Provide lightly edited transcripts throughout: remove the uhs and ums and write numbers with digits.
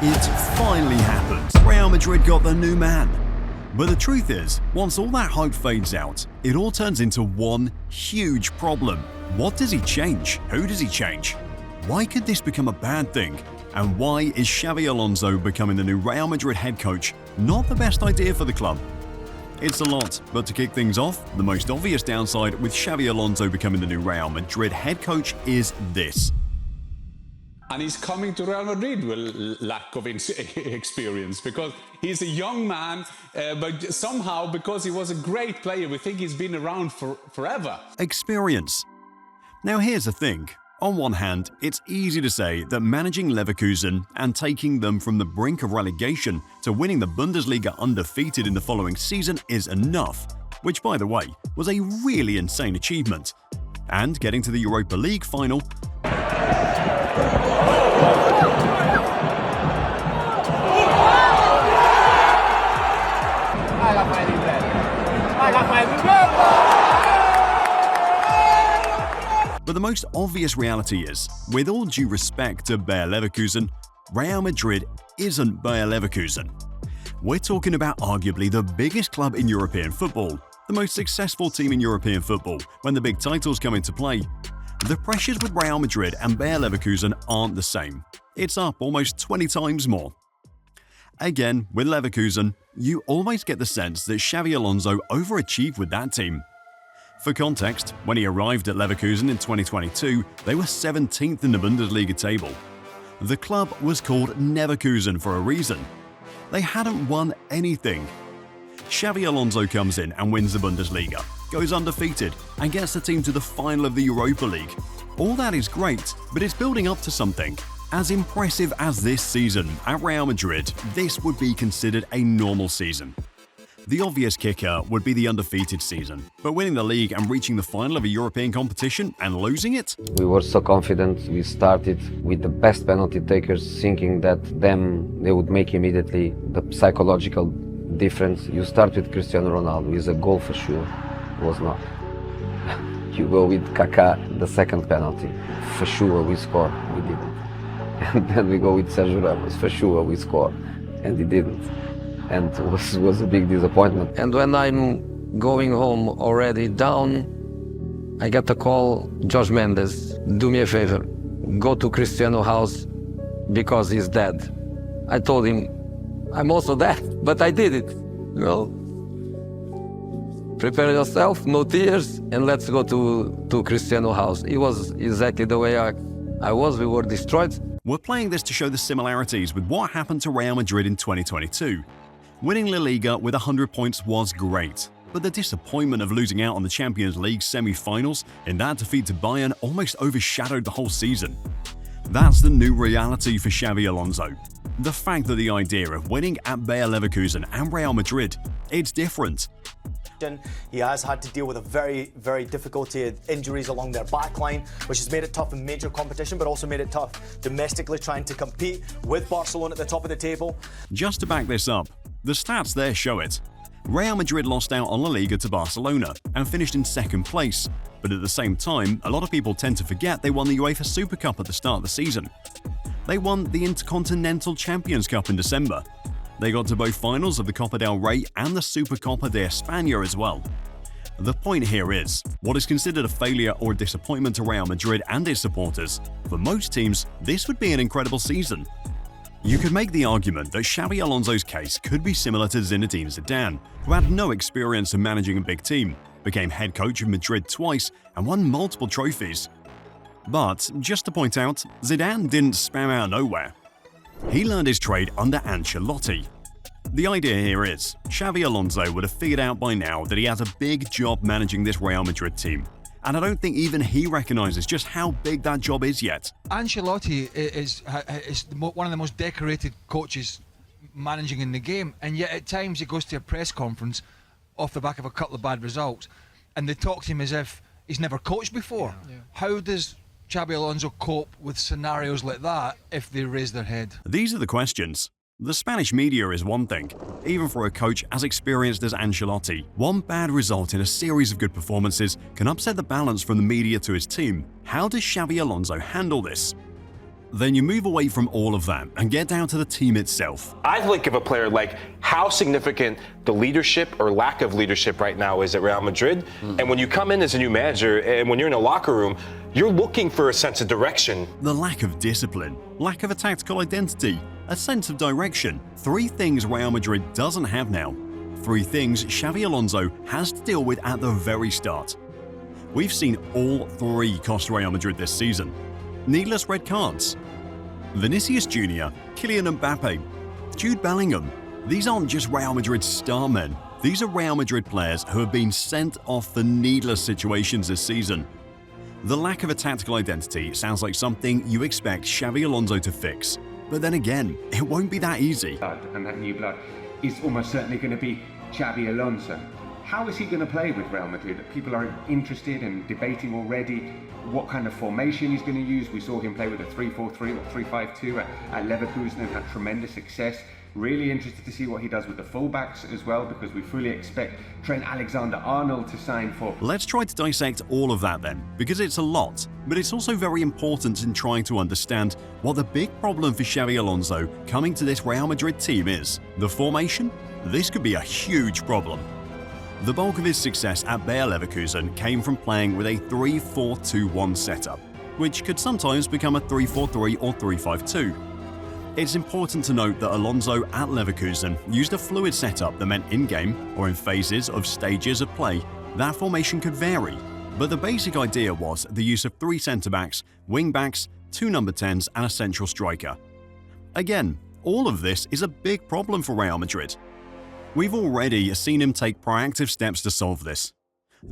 It finally happened. Real Madrid got the new man. But the truth is, once all that hype fades out, it all turns into one huge problem. What does he change? Who does he change? Why could this become a bad thing? And why is Xabi Alonso becoming the new Real Madrid head coach not the best idea for the club? It's a lot, but to kick things off, the most obvious downside with Xabi Alonso becoming the new Real Madrid head coach is this. And he's coming to Real Madrid with lack of experience because he's a young man, but somehow because he was a great player, we think he's been around forever. Experience. Now here's the thing. On one hand, it's easy to say that managing Leverkusen and taking them from the brink of relegation to winning the Bundesliga undefeated in the following season is enough, which by the way, was a really insane achievement. And getting to the Europa League final But the most obvious reality is, with all due respect to Bayer Leverkusen, Real Madrid isn't Bayer Leverkusen. We're talking about arguably the biggest club in European football, the most successful team in European football when the big titles come into play. The pressures with Real Madrid and Bayer Leverkusen aren't the same. It's up almost 20 times more. Again, with Leverkusen, you always get the sense that Xabi Alonso overachieved with that team. For context, when he arrived at Leverkusen in 2022, they were 17th in the Bundesliga table. The club was called Neverkusen for a reason. They hadn't won anything. Xabi Alonso comes in and wins the Bundesliga, goes undefeated, and gets the team to the final of the Europa League. All that is great, but it's building up to something. As impressive as this season at Real Madrid, this would be considered a normal season. The obvious kicker would be the undefeated season, but winning the league and reaching the final of a European competition and losing it? We were so confident. We started with the best penalty takers, thinking that they would make immediately the psychological difference. You start with Cristiano Ronaldo, he's a goal for sure. Was not. You go with Kaká, the second penalty, for sure we score, we didn't. And then we go with Sergio Ramos, for sure we score, and he didn't. And it was a big disappointment. And when I'm going home already down, I get a call, Jorge Mendes, do me a favor, go to Cristiano's house because he's dead. I told him, I'm also dead, but I did it. Well, prepare yourself, no tears, and let's go to Cristiano's house. It was exactly the way I was, we were destroyed. We're playing this to show the similarities with what happened to Real Madrid in 2022. Winning La Liga with 100 points was great, but the disappointment of losing out on the Champions League semi-finals in that defeat to Bayern almost overshadowed the whole season. That's the new reality for Xabi Alonso. The fact that the idea of winning at Bayer Leverkusen and Real Madrid, it's different. He has had to deal with a very, very difficult injuries along their back line, which has made it tough in major competition, but also made it tough domestically trying to compete with Barcelona at the top of the table. Just to back this up, the stats there show it. Real Madrid lost out on La Liga to Barcelona and finished in second place, but at the same time, a lot of people tend to forget they won the UEFA Super Cup at the start of the season. They won the Intercontinental Champions Cup in December. They got to both finals of the Copa del Rey and the Supercopa de España as well. The point here is, what is considered a failure or a disappointment to Real Madrid and its supporters, for most teams, this would be an incredible season. You could make the argument that Xabi Alonso's case could be similar to Zinedine Zidane, who had no experience in managing a big team, became head coach of Madrid twice, and won multiple trophies. But, just to point out, Zidane didn't spam out of nowhere. He learned his trade under Ancelotti. The idea here is, Xabi Alonso would have figured out by now that he has a big job managing this Real Madrid team, and I don't think even he recognises just how big that job is yet. Ancelotti is one of the most decorated coaches managing in the game, and yet at times he goes to a press conference off the back of a couple of bad results, and they talk to him as if he's never coached before. Yeah. How does Xabi Alonso cope with scenarios like that if they raise their head? These are the questions. The Spanish media is one thing. Even for a coach as experienced as Ancelotti, one bad result in a series of good performances can upset the balance from the media to his team. How does Xabi Alonso handle this? Then you move away from all of that and get down to the team itself. I think of a player like how significant the leadership or lack of leadership right now is at Real Madrid. And when you come in as a new manager and when you're in a locker room, you're looking for a sense of direction. The lack of discipline, lack of a tactical identity, a sense of direction. 3 things Real Madrid doesn't have now. 3 things Xabi Alonso has to deal with at the very start. We've seen all 3 cost Real Madrid this season. Needless red cards. Vinicius Jr., Kylian Mbappe, Jude Bellingham. These aren't just Real Madrid star men. These are Real Madrid players who have been sent off for needless situations this season. The lack of a tactical identity sounds like something you expect Xabi Alonso to fix. But then again, it won't be that easy. And that new blood is almost certainly going to be Xabi Alonso. How is he going to play with Real Madrid? People are interested and debating already what kind of formation he's going to use. We saw him play with a 3-4-3 or 3-5-2 at Leverkusen and had tremendous success. Really interested to see what he does with the fullbacks as well, because we fully expect Trent Alexander-Arnold to sign for. Let's try to dissect all of that then, because it's a lot, but it's also very important in trying to understand what the big problem for Xabi Alonso coming to this Real Madrid team is. The formation? This could be a huge problem. The bulk of his success at Bayer Leverkusen came from playing with a 3-4-2-1 setup, which could sometimes become a 3-4-3 or 3-5-2. It's important to note that Alonso at Leverkusen used a fluid setup that meant in-game or in phases of stages of play, that formation could vary. But the basic idea was the use of 3 centre-backs, wing-backs, 2 number 10s and a central striker. Again, all of this is a big problem for Real Madrid. We've already seen him take proactive steps to solve this.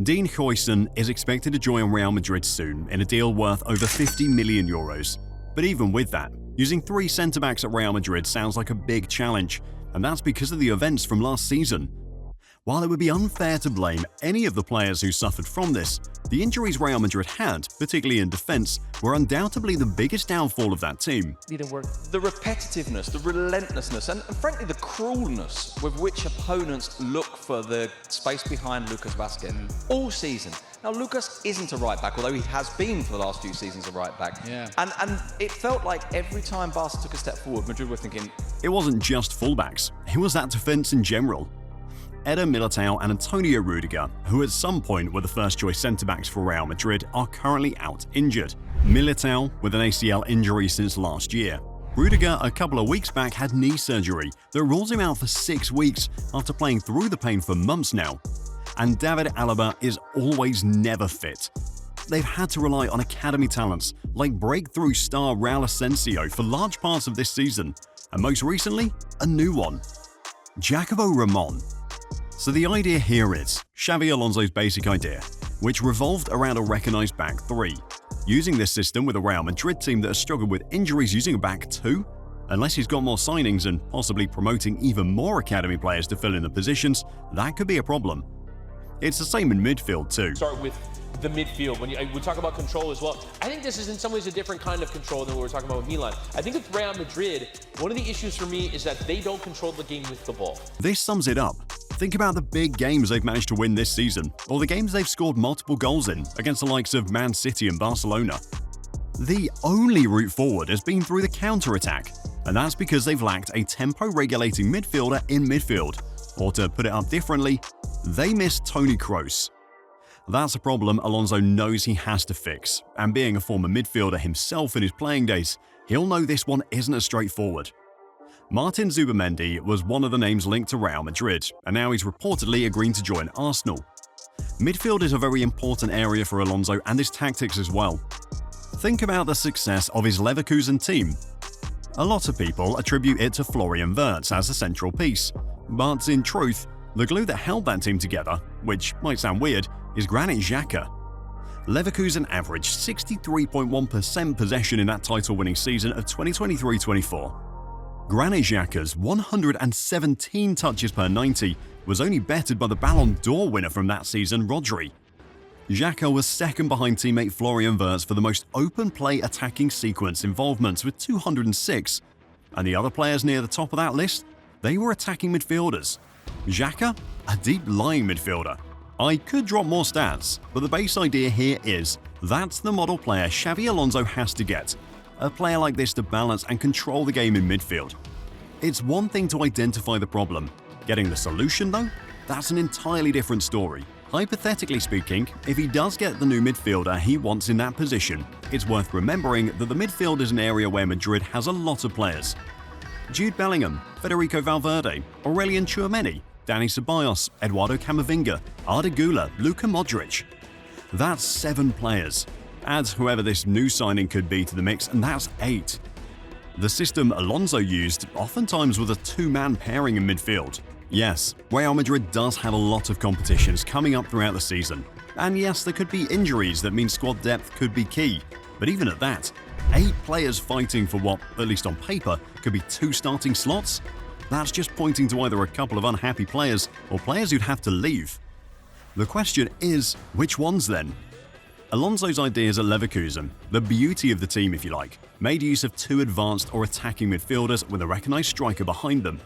Dean Huijsen is expected to join Real Madrid soon in a deal worth over 50 million euros. But even with that, using 3 centre-backs at Real Madrid sounds like a big challenge, and that's because of the events from last season. While it would be unfair to blame any of the players who suffered from this, the injuries Real Madrid had, particularly in defence, were undoubtedly the biggest downfall of that team. Didn't work. The repetitiveness, the relentlessness, and frankly the cruelness with which opponents look for the space behind Lucas Vazquez all season. Now, Lucas isn't a right-back, although he has been for the last few seasons a right-back. Yeah. And it felt like every time Barca took a step forward, Madrid were thinking... It wasn't just fullbacks, it was that defence in general. Eder Militao and Antonio Rudiger, who at some point were the first-choice centre-backs for Real Madrid, are currently out injured. Militao with an ACL injury since last year. Rudiger a couple of weeks back had knee surgery that rules him out for 6 weeks after playing through the pain for months now. And David Alaba is always never fit. They've had to rely on academy talents like breakthrough star Raul Asensio for large parts of this season, and most recently, a new one, Jacobo Ramon. So the idea here is Xabi Alonso's basic idea, which revolved around a recognised back 3. Using this system with a Real Madrid team that has struggled with injuries using a back 2? Unless he's got more signings and possibly promoting even more academy players to fill in the positions, that could be a problem. It's the same in midfield too. Start with the midfield. When we talk about control as well, I think this is in some ways a different kind of control than what we're talking about with Milan. I think with Real Madrid, one of the issues for me is that they don't control the game with the ball. This sums it up. Think about the big games they've managed to win this season, or the games they've scored multiple goals in against the likes of Man City and Barcelona. The only route forward has been through the counter-attack, and that's because they've lacked a tempo-regulating midfielder in midfield. Or to put it up differently, they missed Toni Kroos. That's a problem Alonso knows he has to fix, and being a former midfielder himself in his playing days, he'll know this one isn't as straightforward. Martin Zubimendi was one of the names linked to Real Madrid, and now he's reportedly agreeing to join Arsenal. Midfield is a very important area for Alonso and his tactics as well. Think about the success of his Leverkusen team. A lot of people attribute it to Florian Wirtz as a central piece, but in truth, the glue that held that team together, which might sound weird, is Granit Xhaka. Leverkusen averaged 63.1% possession in that title-winning season of 2023-24. Granit Xhaka's 117 touches per 90 was only bettered by the Ballon d'Or winner from that season, Rodri. Xhaka was second behind teammate Florian Wirtz for the most open play attacking sequence involvements with 206, and the other players near the top of that list, they were attacking midfielders. Xhaka, a deep-lying midfielder. I could drop more stats, but the base idea here is that's the model player Xabi Alonso has to get. a player like this to balance and control the game in midfield. It's one thing to identify the problem. Getting the solution, though? That's an entirely different story. Hypothetically speaking, if he does get the new midfielder he wants in that position, it's worth remembering that the midfield is an area where Madrid has a lot of players. Jude Bellingham, Federico Valverde, Aurelien Tchouameni, Dani Ceballos, Eduardo Camavinga, Arda Güler, Luka Modric. That's 7 players. Add whoever this new signing could be to the mix, and that's 8. The system Alonso used oftentimes was a 2-man pairing in midfield. Yes, Real Madrid does have a lot of competitions coming up throughout the season. And yes, there could be injuries that mean squad depth could be key. But even at that, 8 players fighting for what, at least on paper, could be 2 starting slots? That's just pointing to either a couple of unhappy players or players who'd have to leave. The question is, which ones then? Alonso's ideas at Leverkusen, the beauty of the team if you like, made use of 2 advanced or attacking midfielders with a recognised striker behind them.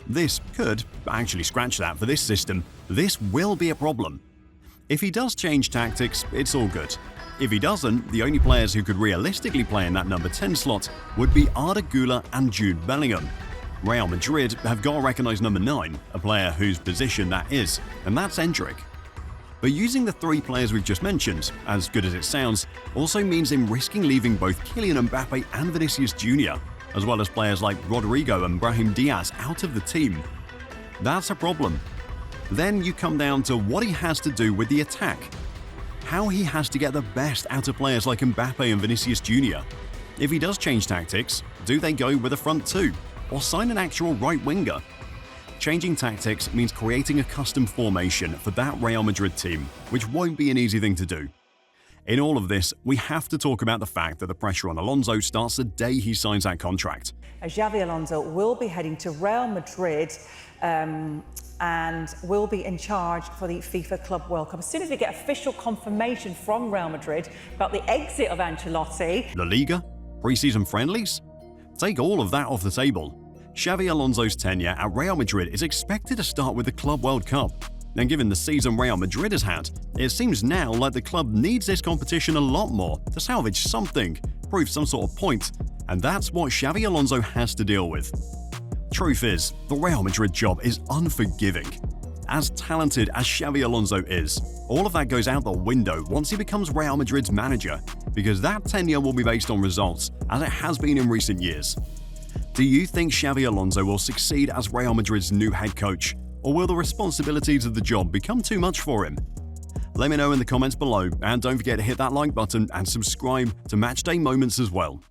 This could, actually scratch that for this system, this will be a problem. If he does change tactics, it's all good. If he doesn't, the only players who could realistically play in that number 10 slot would be Arda Güler and Jude Bellingham. Real Madrid have got to recognise number 9, a player whose position that is, and that's Endrick. But using the 3 players we've just mentioned, as good as it sounds, also means him risking leaving both Kylian Mbappe and Vinicius Jr., as well as players like Rodrigo and Brahim Diaz out of the team. That's a problem. Then you come down to what he has to do with the attack. How he has to get the best out of players like Mbappe and Vinicius Jr. If he does change tactics, do they go with a front 2, or sign an actual right winger? Changing tactics means creating a custom formation for that Real Madrid team, which won't be an easy thing to do. In all of this, we have to talk about the fact that the pressure on Alonso starts the day he signs that contract. Xabi Alonso will be heading to Real Madrid and will be in charge for the FIFA Club World Cup. As soon as we get official confirmation from Real Madrid about the exit of Ancelotti. La Liga? Pre-season friendlies? Take all of that off the table. Xabi Alonso's tenure at Real Madrid is expected to start with the Club World Cup. And given the season Real Madrid has had, it seems now like the club needs this competition a lot more to salvage something, prove some sort of point, and that's what Xabi Alonso has to deal with. Truth is, the Real Madrid job is unforgiving. As talented as Xabi Alonso is, all of that goes out the window once he becomes Real Madrid's manager, because that tenure will be based on results, as it has been in recent years. Do you think Xabi Alonso will succeed as Real Madrid's new head coach? Or will the responsibilities of the job become too much for him? Let me know in the comments below, and don't forget to hit that like button and subscribe to Matchday Moments as well.